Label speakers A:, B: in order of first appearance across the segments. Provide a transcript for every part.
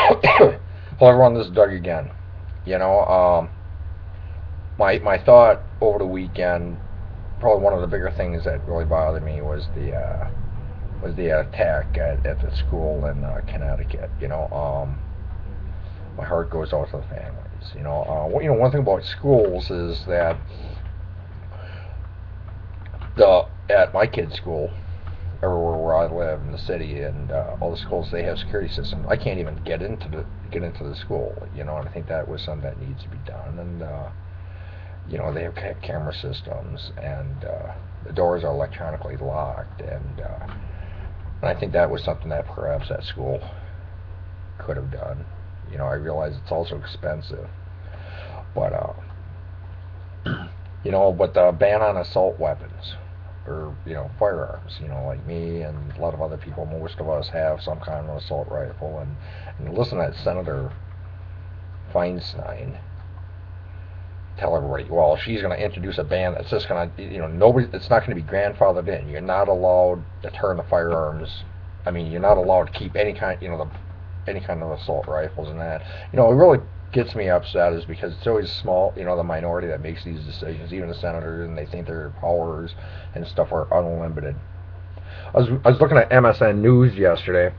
A: Hello everyone, this is Doug again. You know, my thought over the weekend, probably one of the bigger things that really bothered me was the attack at the school in Connecticut. My heart goes out to the families. One thing about schools is that the at my kid's school, everywhere where I live in the city, and all the schools, they have security systems. I can't even get into the school. And I think that was something that needs to be done. And they have camera systems, and the doors are electronically locked, and I think that was something that perhaps that school could have done. I realize it's also expensive, but but the ban on assault weapons, or firearms, like me and a lot of other people, most of us have some kind of assault rifle, and listen to that Senator Feinstein tell everybody, well, she's going to introduce a ban that's just going to, nobody, it's not going to be grandfathered in. You're not allowed to turn the firearms. I mean, you're not allowed to keep any kind, any kind of assault rifles and that. It really gets me upset is because it's always small, the minority that makes these decisions, even the senators, and they think their powers and stuff are unlimited. I was looking at MSN News yesterday,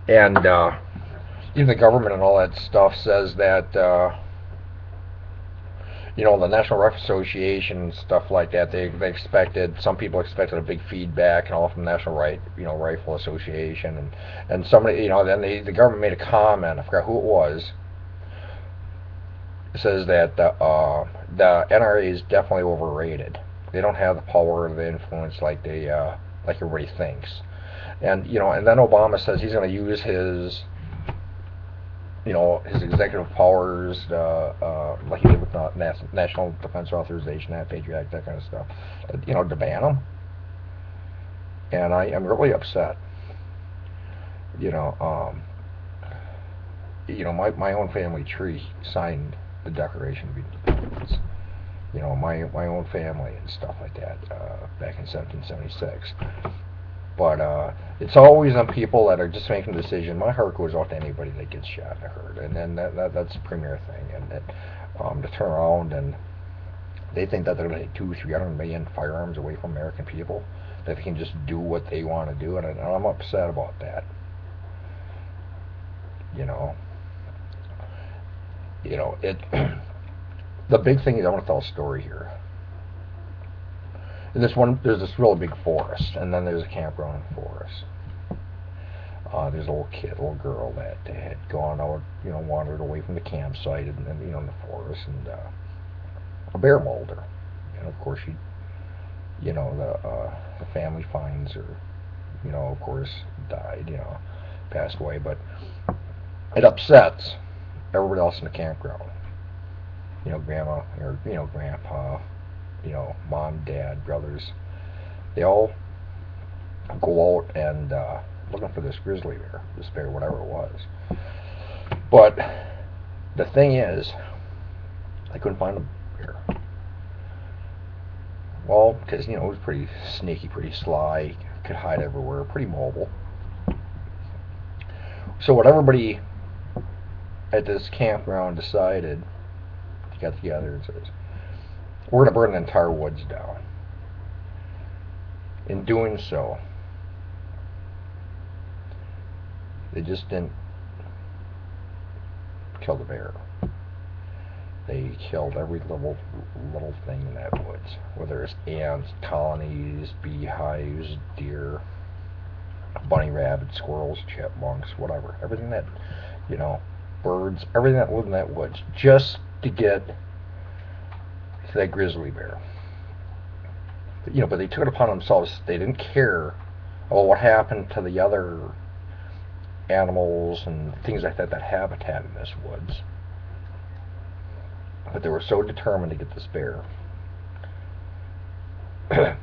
A: and even the government and all that stuff says that the National Rifle Association and stuff like that, they expected, some people expected a big feedback and all from the National Rifle Association, and somebody, then the government made a comment, I forgot who it was. It says that the NRA is definitely overrated. They don't have the power or the influence like like everybody thinks. And then Obama says he's going to use his his executive powers, like he did with National Defense Authorization Act, Patriot Act, that kind of stuff, to ban them. And I'm really upset. My own family tree signed the Declaration of Independence. My own family and stuff like that, back in 1776. But it's always on people that are just making a decision. My heart goes out to anybody that gets shot or hurt, and then that's the premier thing. And to turn around and they think that they're going to take 200-300 million firearms away from American people, that they can just do what they want to do, and I'm upset about that. It. The big thing is, I want to tell a story here. In there's this really big forest, and then there's a campground in the forest. There's a little girl that had gone out, wandered away from the campsite, and in the forest, and a bear mauled her. And of course, the family finds her, of course, died, passed away. But it upsets everybody else in the campground. Grandma, or grandpa, mom, dad, brothers, they all go out and looking for this grizzly bear, whatever it was. But the thing is, I couldn't find the bear. Well, because it was pretty sneaky, pretty sly, could hide everywhere, pretty mobile. So what everybody at this campground decided, got together and says, we're going to burn the entire woods down. In doing so, they just didn't kill the bear. They killed every little thing in that woods, whether it's ants, colonies, beehives, deer, bunny rabbits, squirrels, chipmunks, whatever. Everything that, birds, everything that lived in that woods, just to get to that grizzly bear. But they took it upon themselves. They didn't care about what happened to the other animals and things like that habitat in this woods. But they were so determined to get this bear. I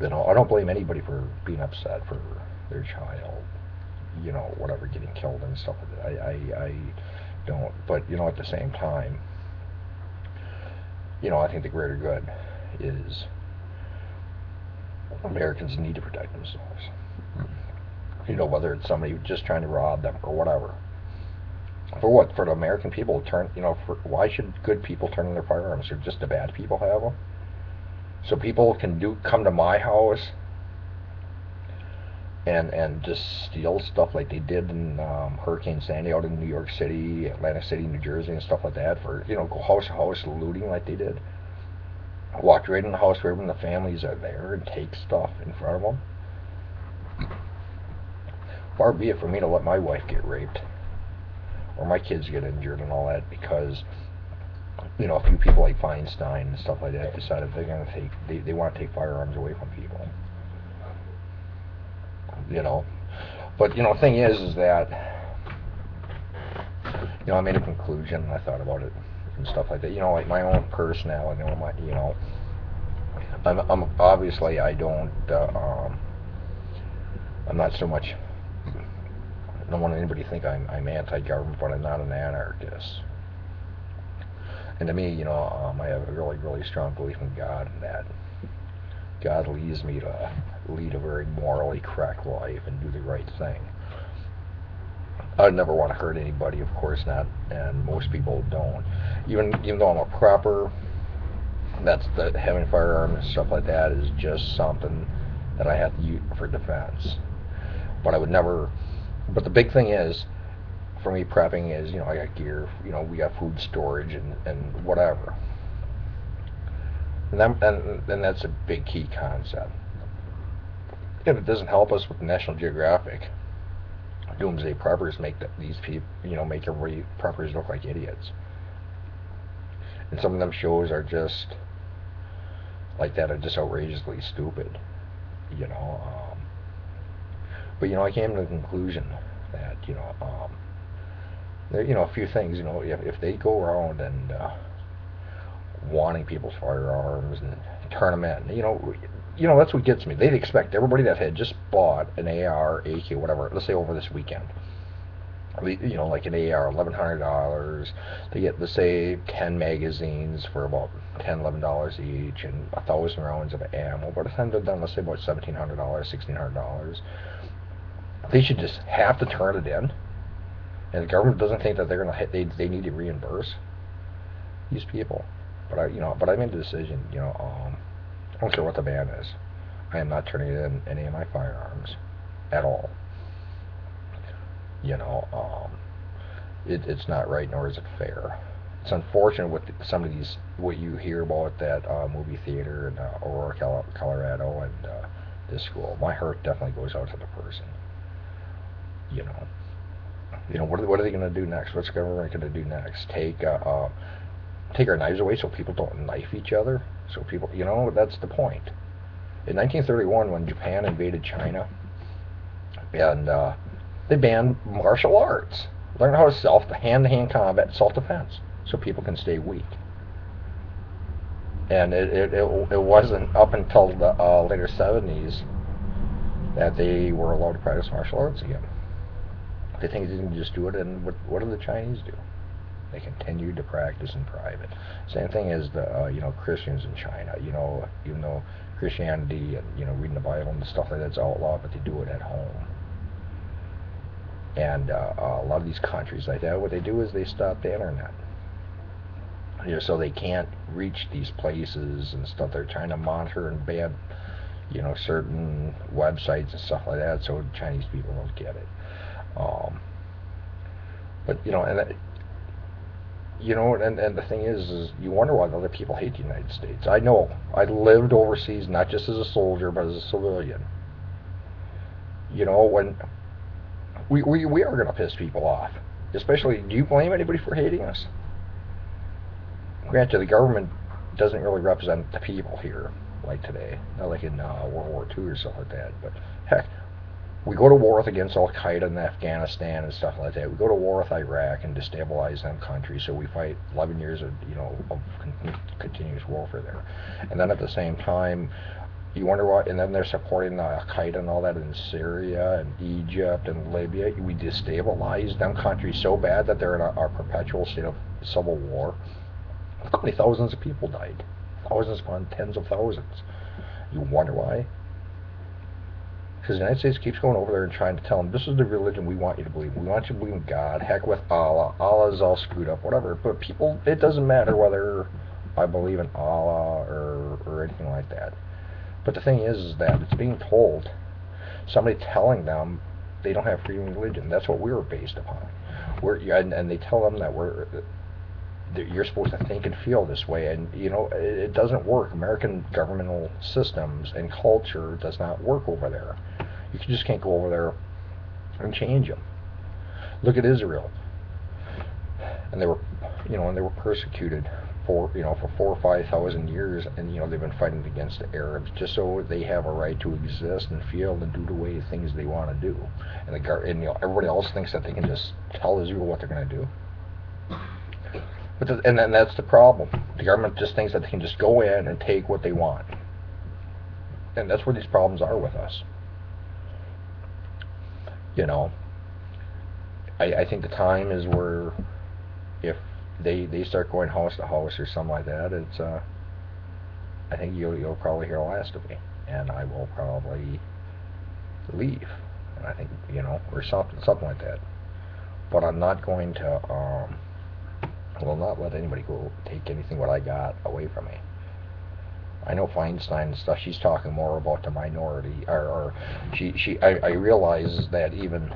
A: don't blame anybody for being upset for their child, whatever, getting killed and stuff like that. I don't. But at the same time, I think the greater good is Americans need to protect themselves. Whether it's somebody just trying to rob them or whatever. For what? For the American people to turn, why should good people turn in their firearms? Or just the bad people have them? So people can come to my house and just steal stuff like they did in Hurricane Sandy out in New York City, Atlantic City, New Jersey, and stuff like that. For go house to house looting like they did. Walk right in the house right when the families are there and take stuff in front of them. Far be it for me to let my wife get raped or my kids get injured and all that because a few people like Feinstein and stuff like that decided they're going to they want to take firearms away from people. But the thing is that I made a conclusion and I thought about it and stuff like that. Like my own personality. I'm obviously I don't. I'm not so much. I don't want anybody to think I'm anti-government, but I'm not an anarchist. And to me, I have a really, really strong belief in God, and that God leads me to lead a very morally correct life and do the right thing. I never want to hurt anybody, of course not, and most people don't. Even though I'm a prepper, having firearms and stuff like that is just something that I have to use for defense. But I would never. But the big thing is, for me, prepping is, I got gear, we got food storage and whatever. And that's a big key concept. And it doesn't help us with National Geographic. Doomsday preppers make these people, make everybody preppers look like idiots. And some of them shows are just like that, are just outrageously stupid, But I came to the conclusion that there, a few things, if they go around and wanting people's firearms and turn them in, that's what gets me. They'd expect everybody that had just bought an AR, AK, whatever, let's say over this weekend, like an AR, $1,100. They get, let's say, 10 magazines for about $10, $11 each, and 1,000 rounds of ammo. By the time they're done, let's say about $1,700, $1,600. They should just have to turn it in, and the government doesn't think that they're gonna they need to reimburse these people. But I made the decision. I don't care what the ban is. I am not turning in any of my firearms at all. It's not right, nor is it fair. It's unfortunate with some of these, what you hear about that movie theater in Aurora, Colorado, and this school. My heart definitely goes out to the person. What are they going to do next? What's the government going to do next? Take our knives away so people don't knife each other? So people, that's the point. In 1931, when Japan invaded China, and they banned martial arts. Learn how to hand-to-hand combat, self-defense, so people can stay weak. And it wasn't up until the later 70s that they were allowed to practice martial arts again. They think they can just do it, and what do the Chinese do? They continue to practice in private. Same thing as the Christians in China. Even though Christianity and reading the Bible and stuff like that's outlawed, but they do it at home. And a lot of these countries like that, what they do is they stop the internet. So they can't reach these places and stuff. They're trying to monitor and ban, certain websites and stuff like that, so Chinese people don't get it. But and the thing is you wonder why other people hate the United States. I know. I lived overseas, not just as a soldier, but as a civilian. When we are going to piss people off. Especially, do you blame anybody for hating us? Granted, the government doesn't really represent the people here, like today. Not like in World War II or stuff like that. But heck, we go to war against Al Qaeda in Afghanistan and stuff like that. We go to war with Iraq and destabilize them countries. So we fight 11 years of continuous warfare there. And then at the same time, you wonder why. And then they're supporting Al Qaeda and all that in Syria and Egypt and Libya. We destabilize them countries so bad that they're in a perpetual state of civil war. Look how many thousands of people died. Thousands upon tens of thousands. You wonder why? Because the United States keeps going over there and trying to tell them, this is the religion we want you to believe. We want you to believe in God. Heck with Allah. Allah is all screwed up, whatever. But people, it doesn't matter whether I believe in Allah or anything like that. But the thing is that it's being told, somebody telling them they don't have freedom of religion. That's what we were based upon. And they tell them that you're supposed to think and feel this way, and it doesn't work. American governmental systems and culture does not work over there. You just can't go over there and change them. Look at Israel, and they were persecuted for 4,000 or 5,000 years, and they've been fighting against the Arabs just so they have a right to exist and feel and do the way things they want to do. And everybody else thinks that they can just tell Israel what they're going to do. And then that's the problem. The government just thinks that they can just go in and take what they want. And that's where these problems are with us. I think the time is where if they start going house to house or something like that, I think you'll probably hear last of me. And I will probably leave. And I think, or something like that. But I'm not going to... I will not let anybody go take anything what I got away from me. I know Feinstein and stuff, she's talking more about the minority, I realize that even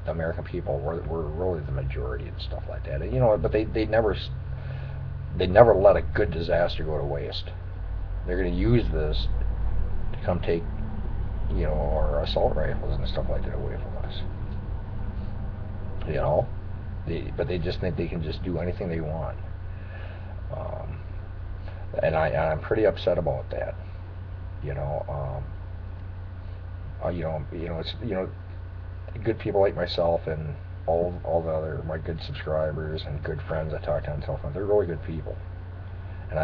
A: the American people were really the majority and stuff like that. And, but they never let a good disaster go to waste. They're going to use this to come take, our assault rifles and stuff like that away from us. But they just think they can just do anything they want, and I'm pretty upset about that. It's good people like myself and all the other my good subscribers and good friends I talk to on the telephone. They're really good people, and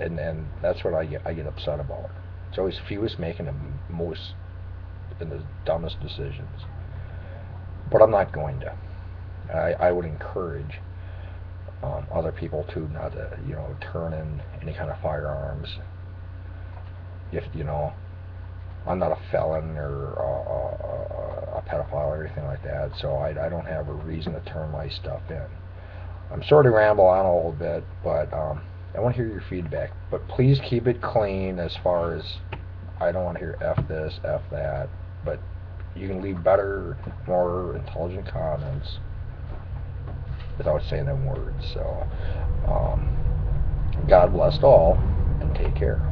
A: and that's what I get upset about. It's always fewest making the most and the dumbest decisions, but I'm not going to. I would encourage other people to not to turn in any kind of firearms. If I'm not a felon or a pedophile or anything like that, so I don't have a reason to turn my stuff in. I'm sort of ramble on a little bit, but I want to hear your feedback. But please keep it clean as far as I don't want to hear F this, F that. But you can leave better, more intelligent comments without saying them words. So, God bless all, and take care.